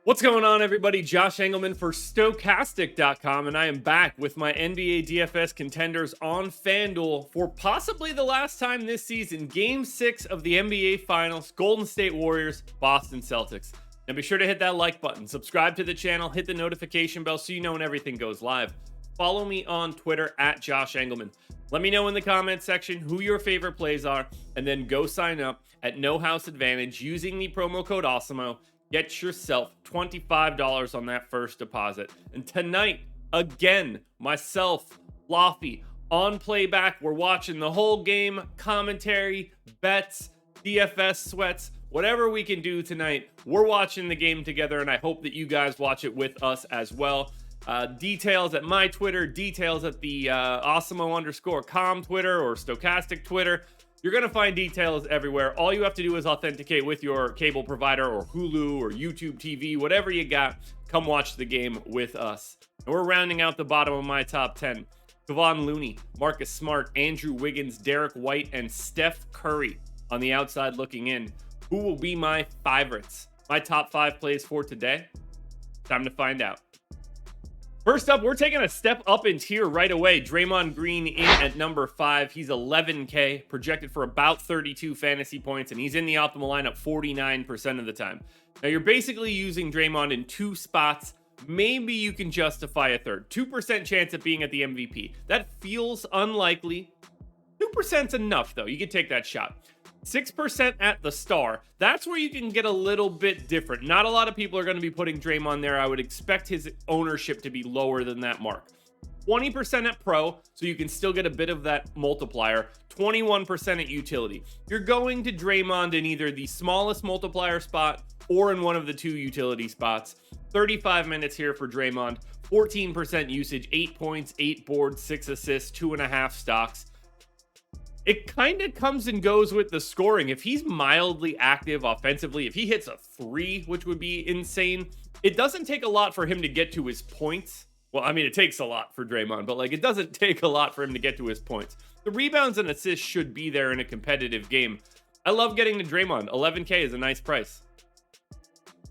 What's going on, everybody? Josh Engleman for Stokastic.com, and I am back with my NBA DFS contenders on FanDuel for possibly the last time this season. Game 6 of the NBA Finals, Golden State Warriors, Boston Celtics. And be sure to hit that like button, subscribe to the channel, hit the notification bell so you know when everything goes live. Follow me on Twitter at Josh Engleman. Let me know in the comments section who your favorite plays are, and then go sign up at No House Advantage using the promo code Awesemo. Get yourself $25 on that first deposit. And tonight, again, myself, Lofty, on playback. We're watching the whole game, commentary, bets, DFS sweats, whatever we can do tonight. We're watching the game together, and I hope that you guys watch it with us as well. Details at my Twitter, details at the Awesemo_com Twitter or Stokastic Twitter. You're going to find details everywhere. All you have to do is authenticate with your cable provider or Hulu or YouTube TV, whatever you got. Come watch the game with us. And we're rounding out the bottom of my top 10. Kevon Looney, Marcus Smart, Andrew Wiggins, Derek White, and Steph Curry on the outside looking in. Who will be my favorites? My top 5 plays for today? Time to find out. First up, we're taking a step up in tier right away. Draymond Green in at number 5. He's 11K, projected for about 32 fantasy points, and he's in the optimal lineup 49% of the time. Now, you're basically using Draymond in 2 spots. Maybe you can justify a third. 2% chance of being at the MVP. That feels unlikely. 2%'s enough, though. You can take that shot. 6% at the star. That's where you can get a little bit different. Not a lot of people are going to be putting Draymond there. I would expect his ownership to be lower than that mark. 20% at pro, so you can still get a bit of that multiplier. 21% at utility. You're going to Draymond in either the smallest multiplier spot or in one of the 2 utility spots. 35 minutes here for Draymond. 14% usage, 8 points, 8 boards, 6 assists, 2.5 stocks. It kind of comes and goes with the scoring. If he's mildly active offensively, if he hits a 3, which would be insane, it doesn't take a lot for him to get to his points. Well, I mean, it takes a lot for Draymond, but it doesn't take a lot for him to get to his points. The rebounds and assists should be there in a competitive game. I love getting to Draymond. 11K is a nice price.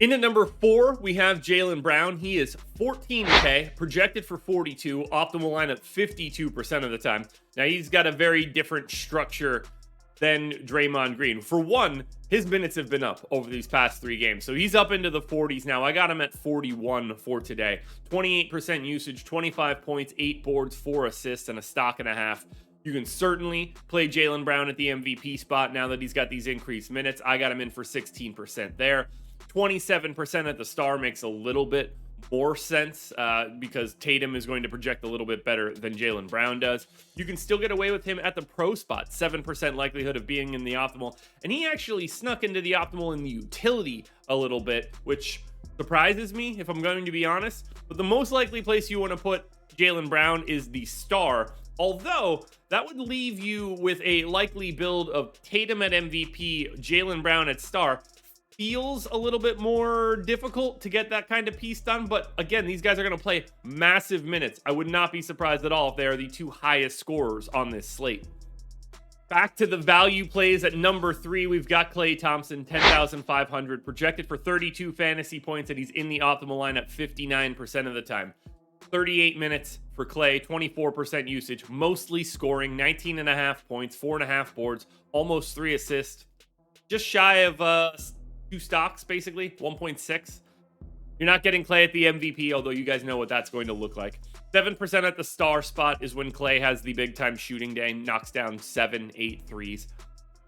In at number 4, we have Jaylen Brown. He is 14K, projected for 42, optimal lineup 52% of the time. Now, he's got a very different structure than Draymond Green. For one, his minutes have been up over these past 3 games, so he's up into the 40s now. I got him at 41 for today. 28% usage, 25 points, 8 boards, 4 assists, and a stock and a half. You can certainly play Jaylen Brown at the MVP spot now that he's got these increased minutes. I got him in for 16% there. 27% at the star makes a little bit more sense because Tatum is going to project a little bit better than Jaylen Brown does. You can still get away with him at the pro spot, 7% likelihood of being in the optimal. And he actually snuck into the optimal in the utility a little bit, which surprises me if I'm going to be honest. But the most likely place you want to put Jaylen Brown is the star. Although, that would leave you with a likely build of Tatum at MVP, Jaylen Brown at star. Feels a little bit more difficult to get that kind of piece done, but again, these guys are going to play massive minutes. I would not be surprised at all if they are the 2 highest scorers on this slate. Back to the value plays at number 3, we've got Klay Thompson, 10,500, projected for 32 fantasy points, and he's in the optimal lineup 59% of the time. 38 minutes for Klay, 24% usage, mostly scoring, 19.5 points, 4.5 boards, almost 3 assists, just shy of 2 stocks, basically, 1.6. You're not getting Klay at the MVP, although you guys know what that's going to look like. 7% at the star spot is when Klay has the big-time shooting day, knocks down 7-8 threes.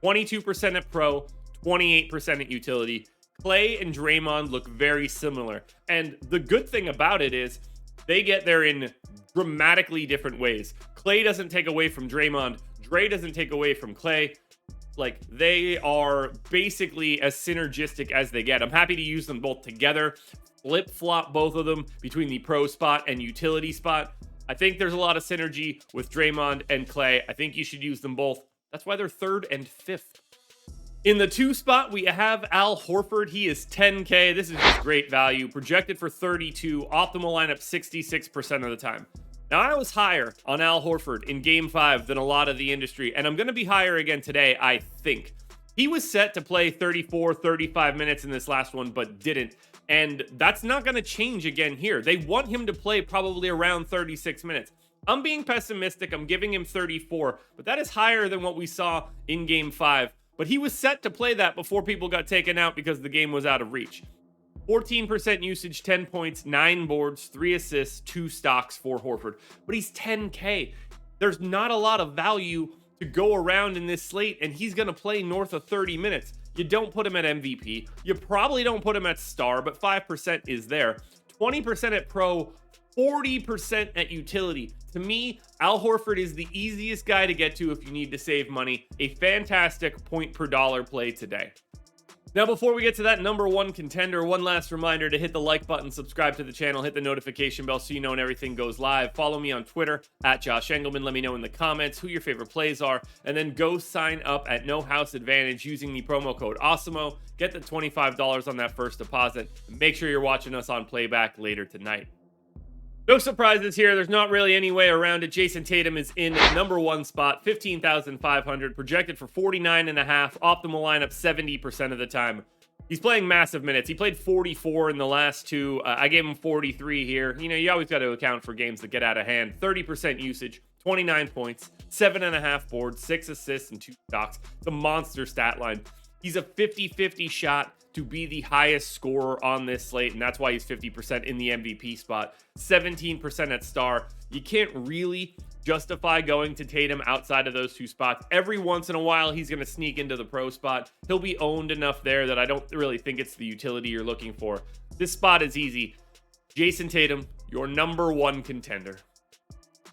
22% at pro, 28% at utility. Klay and Draymond look very similar. And the good thing about it is they get there in dramatically different ways. Klay doesn't take away from Draymond. Dre doesn't take away from Klay. They are basically as synergistic as they get. I'm happy to use them both together, flip-flop both of them between the pro spot and utility spot. I think there's a lot of synergy with Draymond and Klay. I think you should use them both. That's why they're 3rd and 5th. In the 2 spot, we have Al Horford. He is 10K. This is just great value. Projected for 32, optimal lineup 66% of the time. Now, I was higher on Al Horford in Game 5 than a lot of the industry, and I'm going to be higher again today, I think. He was set to play 34, 35 minutes in this last one, but didn't. And that's not going to change again here. They want him to play probably around 36 minutes. I'm being pessimistic. I'm giving him 34, but that is higher than what we saw in game 5. But he was set to play that before people got taken out because the game was out of reach. 14% usage, 10 points, 9 boards, 3 assists, 2 stocks for Horford. But he's 10K. There's not a lot of value to go around in this slate, and he's going to play north of 30 minutes. You don't put him at MVP. You probably don't put him at star, but 5% is there. 20% at pro, 40% at utility. To me, Al Horford is the easiest guy to get to if you need to save money. A fantastic point per dollar play today. Now, before we get to that number 1 contender, one last reminder to hit the like button, subscribe to the channel, hit the notification bell so you know when everything goes live. Follow me on Twitter at Josh Engleman. Let me know in the comments who your favorite plays are, and then go sign up at No House Advantage using the promo code Awesemo. Get the $25 on that first deposit. Make sure you're watching us on playback later tonight. No surprises here. There's not really any way around it. Jayson Tatum is in number 1 spot, 15,500, projected for 49.5, optimal lineup 70% of the time. He's playing massive minutes. He played 44 in the last 2. I gave him 43 here. You know, you always got to account for games that get out of hand. 30% usage, 29 points, 7.5 boards, 6 assists, and 2 stocks. It's a monster stat line. He's a 50-50 shot to be the highest scorer on this slate, and that's why he's 50% in the MVP spot, 17% at star. You can't really justify going to Tatum outside of those 2 spots. Every once in a while, he's going to sneak into the pro spot. He'll be owned enough there that I don't really think it's the utility you're looking for. This spot is easy. Jayson Tatum, your number 1 contender.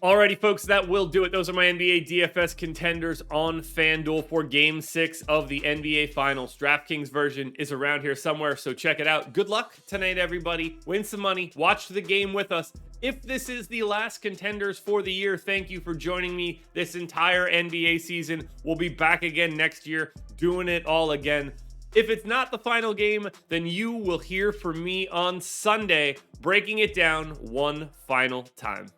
Alrighty, folks, that will do it. Those are my NBA DFS contenders on FanDuel for Game 6 of the NBA Finals. DraftKings version is around here somewhere, so check it out. Good luck tonight, everybody. Win some money. Watch the game with us. If this is the last contenders for the year, thank you for joining me this entire NBA season. We'll be back again next year, doing it all again. If it's not the final game, then you will hear from me on Sunday, breaking it down one final time.